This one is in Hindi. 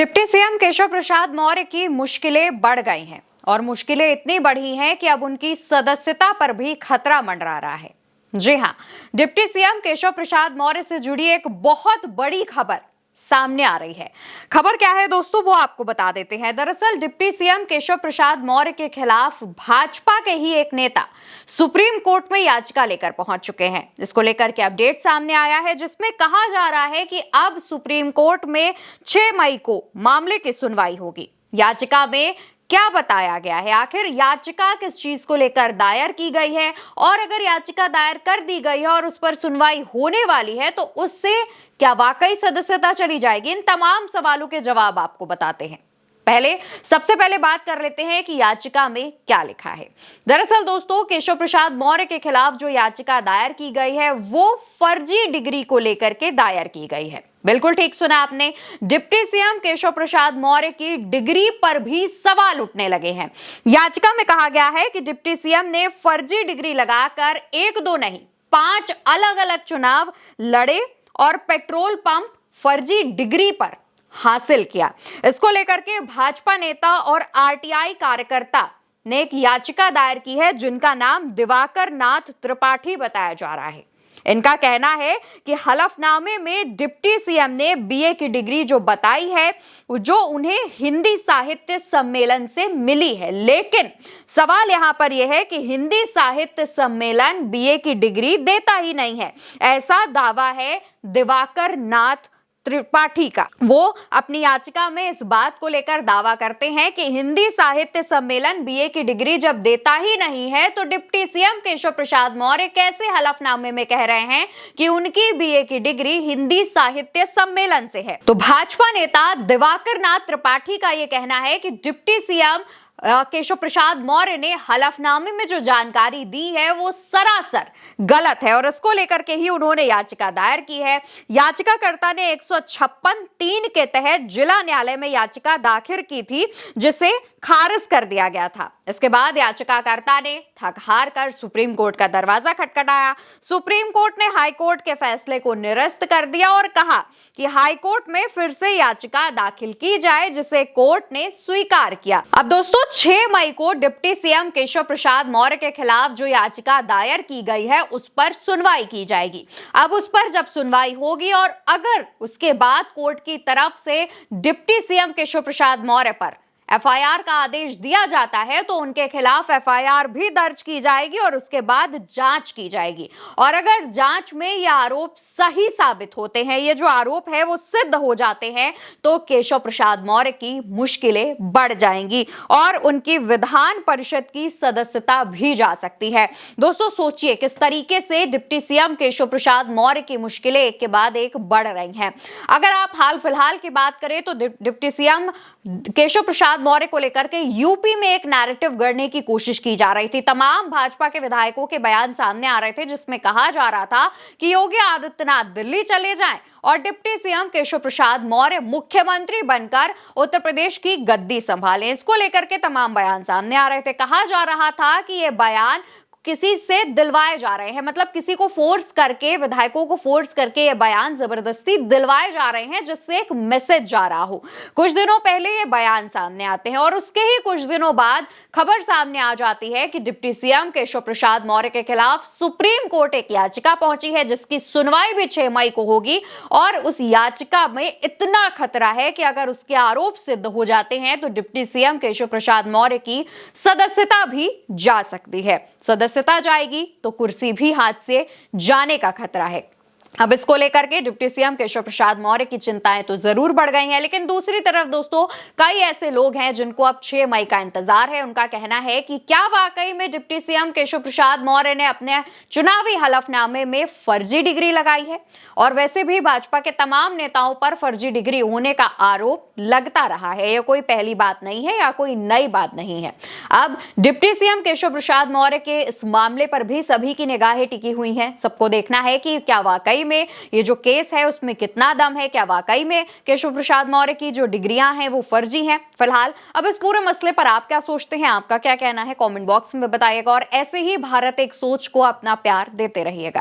डिप्टी सीएम केशव प्रसाद मौर्य की मुश्किलें बढ़ गई हैं और मुश्किलें इतनी बढ़ी हैं कि अब उनकी सदस्यता पर भी खतरा मंडरा रहा है। जी हां, डिप्टी सीएम केशव प्रसाद मौर्य से जुड़ी एक बहुत बड़ी खबर सामने आ रही है। खबर क्या है दोस्तों, वो आपको बता देते हैं। दरअसल डिप्टी सीएम केशव प्रसाद मौर्य के खिलाफ भाजपा के ही एक नेता सुप्रीम कोर्ट में याचिका लेकर पहुंच चुके हैं। इसको लेकर के अपडेट सामने आया है, जिसमें कहा जा रहा है कि अब सुप्रीम कोर्ट में 6 मई को मामले की सुनवाई होगी। याचिका में क्या बताया गया है, आखिर याचिका किस चीज को लेकर दायर की गई है, और अगर याचिका दायर कर दी गई है और उस पर सुनवाई होने वाली है तो उससे क्या वाकई सदस्यता चली जाएगी? इन तमाम सवालों के जवाब आपको बताते हैं। सबसे पहले बात कर लेते हैं कि याचिका में क्या लिखा है। दरअसल दोस्तों, केशव प्रसाद मौर्य के खिलाफ जो याचिका दायर की गई है वो फर्जी डिग्री को लेकर के दायर की गई है। बिल्कुल ठीक सुना आपने, डिप्टी सीएम केशव प्रसाद मौर्य की डिग्री पर भी सवाल उठने लगे हैं। याचिका में कहा गया है कि डिप्टी सीएम ने फर्जी डिग्री लगाकर 1-2 नहीं 5 अलग अलग चुनाव लड़े और पेट्रोल पंप फर्जी डिग्री पर हासिल किया। इसको लेकर के भाजपा नेता और आरटीआई कार्यकर्ता ने एक याचिका दायर की है, जिनका नाम दिवाकर नाथ त्रिपाठी बताया जा रहा है। इनका कहना है कि हलफनामे में डिप्टी सीएम ने बीए की डिग्री जो बताई है, जो उन्हें हिंदी साहित्य सम्मेलन से मिली है। लेकिन सवाल यहां पर यह है कि हिंदी साहित्य सम्मेलन बीए की डिग्री देता ही नहीं है, ऐसा दावा है दिवाकर नाथ त्रिपाठी का। वो अपनी याचिका में इस बात को लेकर दावा करते हैं कि हिंदी साहित्य सम्मेलन बीए की डिग्री जब देता ही नहीं है तो डिप्टी सीएम केशव प्रसाद मौर्य कैसे हलफनामे में कह रहे हैं कि उनकी बीए की डिग्री हिंदी साहित्य सम्मेलन से है। तो भाजपा नेता दिवाकर नाथ त्रिपाठी का यह कहना है कि डिप्टी सीएम केशव प्रसाद मौर्य ने हलफनामे में जो जानकारी दी है वो सरासर गलत है और इसको लेकर के ही उन्होंने याचिका दायर की है। याचिकाकर्ता ने 156(3) के तहत जिला न्यायालय में याचिका दाखिल की थी, जिसे खारिज कर दिया गया था। इसके बाद याचिकाकर्ता ने थक हार कर सुप्रीम कोर्ट का दरवाजा खटखटाया। सुप्रीम कोर्ट ने हाई कोर्ट के फैसले को निरस्त कर दिया और कहा कि हाई कोर्ट में फिर से याचिका दाखिल की जाए, जिसे कोर्ट ने स्वीकार किया। अब दोस्तों, 6 मई को डिप्टी सीएम केशव प्रसाद मौर्य के खिलाफ जो याचिका दायर की गई है उस पर सुनवाई की जाएगी। अब उस पर जब सुनवाई होगी और अगर उसके बाद कोर्ट की तरफ से डिप्टी सीएम केशव प्रसाद मौर्य पर एफआईआर का आदेश दिया जाता है तो उनके खिलाफ एफआईआर भी दर्ज की जाएगी और उसके बाद जांच की जाएगी। और अगर जांच में ये आरोप सही साबित होते हैं, ये जो आरोप है वो सिद्ध हो जाते हैं, तो केशव प्रसाद मौर्य की मुश्किलें बढ़ जाएंगी और उनकी विधान परिषद की सदस्यता भी जा सकती है। दोस्तों सोचिए किस तरीके से डिप्टी सीएम केशव प्रसाद मौर्य की मुश्किलें एक के बाद एक बढ़ रही हैं। अगर आप हाल फिलहाल की बात करें तो डिप्टी सीएम केशव प्रसाद मौर्य को लेकर के यूपी में एक नैरेटिव गढ़ने की कोशिश की जा रही थी। तमाम भाजपा के विधायकों के बयान सामने आ रहे थे, जिसमें कहा जा रहा था कि योगी आदित्यनाथ दिल्ली चले जाएं और डिप्टी सीएम केशव प्रसाद मौर्य मुख्यमंत्री बनकर उत्तर प्रदेश की गद्दी संभालें। इसको लेकर के तमाम बयान सामने आ रहे थे। कहा जा रहा था कि ये बयान किसी से दिलवाए जा रहे हैं, मतलब किसी को फोर्स करके, विधायकों को फोर्स करके ये बयान जबरदस्ती दिलवाए जा रहे हैं, जिससे एक मैसेज जा रहा हो। कुछ दिनों पहले ये बयान सामने आते हैं और उसके ही कुछ दिनों बाद खबर सामने आ जाती है कि डिप्टी सीएम केशव प्रसाद मौर्य के खिलाफ सुप्रीम कोर्ट एक याचिका पहुंची है, जिसकी सुनवाई भी 6 मई को होगी। और उस याचिका में इतना खतरा है कि अगर उसके आरोप सिद्ध हो जाते हैं तो डिप्टी सीएम केशव प्रसाद मौर्य की सदस्यता भी जा सकती है। सदस्यता जाएगी तो कुर्सी भी हाथ से जाने का खतरा है। अब इसको लेकर के डिप्टी सीएम केशव प्रसाद मौर्य की चिंताएं तो जरूर बढ़ गई हैं, लेकिन दूसरी तरफ दोस्तों कई ऐसे लोग हैं जिनको अब 6 मई का इंतजार है। उनका कहना है कि क्या वाकई में डिप्टी सीएम केशव प्रसाद मौर्य ने अपने चुनावी हलफनामे में फर्जी डिग्री लगाई है? और वैसे भी भाजपा के तमाम नेताओं पर फर्जी डिग्री होने का आरोप लगता रहा है। यह कोई पहली बात नहीं है या कोई नई बात नहीं है। अब डिप्टी सीएम केशव प्रसाद मौर्य के इस मामले पर भी सभी की निगाहें टिकी हुई हैं। सबको देखना है कि क्या वाकई में ये जो केस है उसमें कितना दम है, क्या वाकई में केशव प्रसाद मौर्य की जो डिग्रियां हैं वो फर्जी हैं। फिलहाल अब इस पूरे मसले पर आप क्या सोचते हैं, आपका क्या कहना है, कमेंट बॉक्स में बताइएगा और ऐसे ही भारत एक सोच को अपना प्यार देते रहिएगा।